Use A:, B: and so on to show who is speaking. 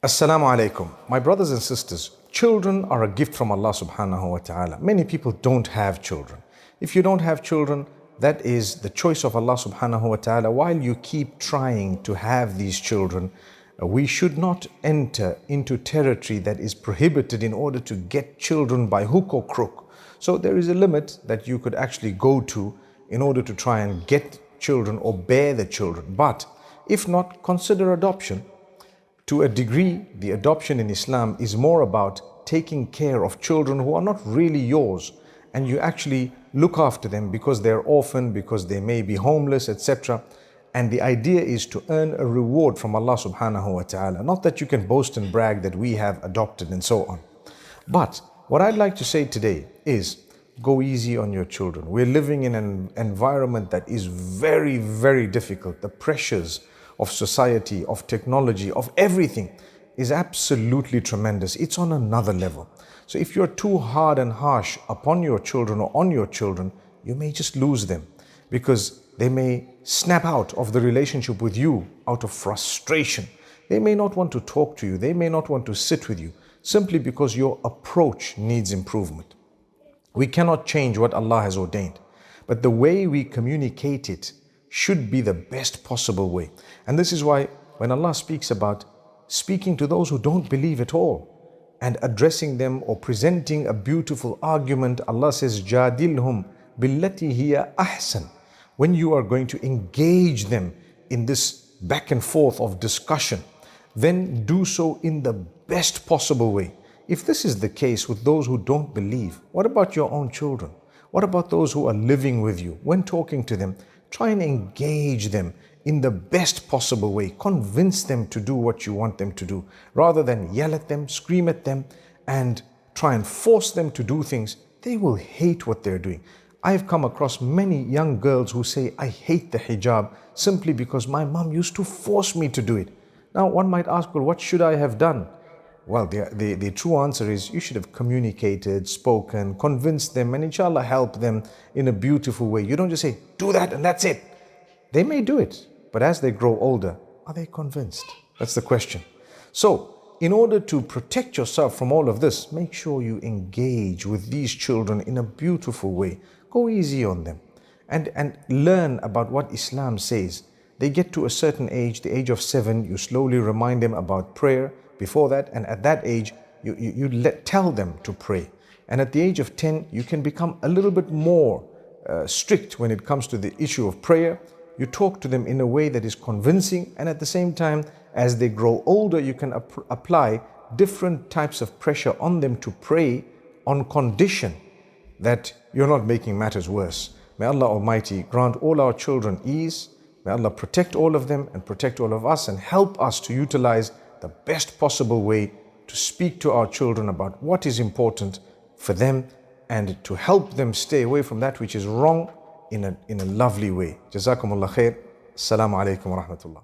A: Assalamu alaikum. My brothers and sisters, children are a gift from Allah subhanahu wa ta'ala. Many people don't have children. If you don't have children, that is the choice of Allah subhanahu wa ta'ala. While you keep trying to have these children, we should not enter into territory that is prohibited in order to get children by hook or crook. So there is a limit that you could actually go to in order to try and get children or bear the children. But if not, consider adoption. To a degree, the adoption in Islam is more about taking care of children who are not really yours, and you actually look after them because they're orphaned, because they may be homeless, etc. And the idea is to earn a reward from Allah subhanahu wa ta'ala. Not that you can boast and brag that we have adopted and so on. But what I'd like to say today is go easy on your children. We're living in an environment that is very, very difficult. The pressures of society, of technology, of everything is absolutely tremendous. It's on another level. So if you're too hard and harsh upon your children or on your children, you may just lose them because they may snap out of the relationship with you out of frustration. They may not want to talk to you. They may not want to sit with you simply because your approach needs improvement. We cannot change what Allah has ordained, but the way we communicate it should be the best possible way. And this is why when Allah speaks about speaking to those who don't believe at all and addressing them or presenting a beautiful argument, Allah says, Jadilhum billati hiya ahsan. When you are going to engage them in this back and forth of discussion, then do so in the best possible way. If this is the case with those who don't believe, what about your own children? What about those who are living with you? When talking to them, try and engage them in the best possible way. Convince them to do what you want them to do, rather than yell at them, scream at them, and try and force them to do things. They will hate what they're doing. I've come across many young girls who say, I hate the hijab simply because my mom used to force me to do it. Now one might ask, well, what should I have done? Well, the true answer is you should have communicated, spoken, convinced them, and inshallah help them in a beautiful way. You don't just say, do that and that's it. They may do it, but as they grow older, are they convinced? That's the question. So, in order to protect yourself from all of this, make sure you engage with these children in a beautiful way. Go easy on them and learn about what Islam says. They get to a certain age, the age of 7, you slowly remind them about prayer. Before that, and at that age, you tell them to pray. And at the age of 10, you can become a little bit more strict when it comes to the issue of prayer. You talk to them in a way that is convincing, and at the same time, as they grow older, you can apply different types of pressure on them to pray on condition that you're not making matters worse. May Allah Almighty grant all our children ease. May Allah protect all of them and protect all of us and help us to utilize the best possible way to speak to our children about what is important for them and to help them stay away from that which is wrong in a lovely way. Jazakumullah khair. Assalamu alaikum wa rahmatullah.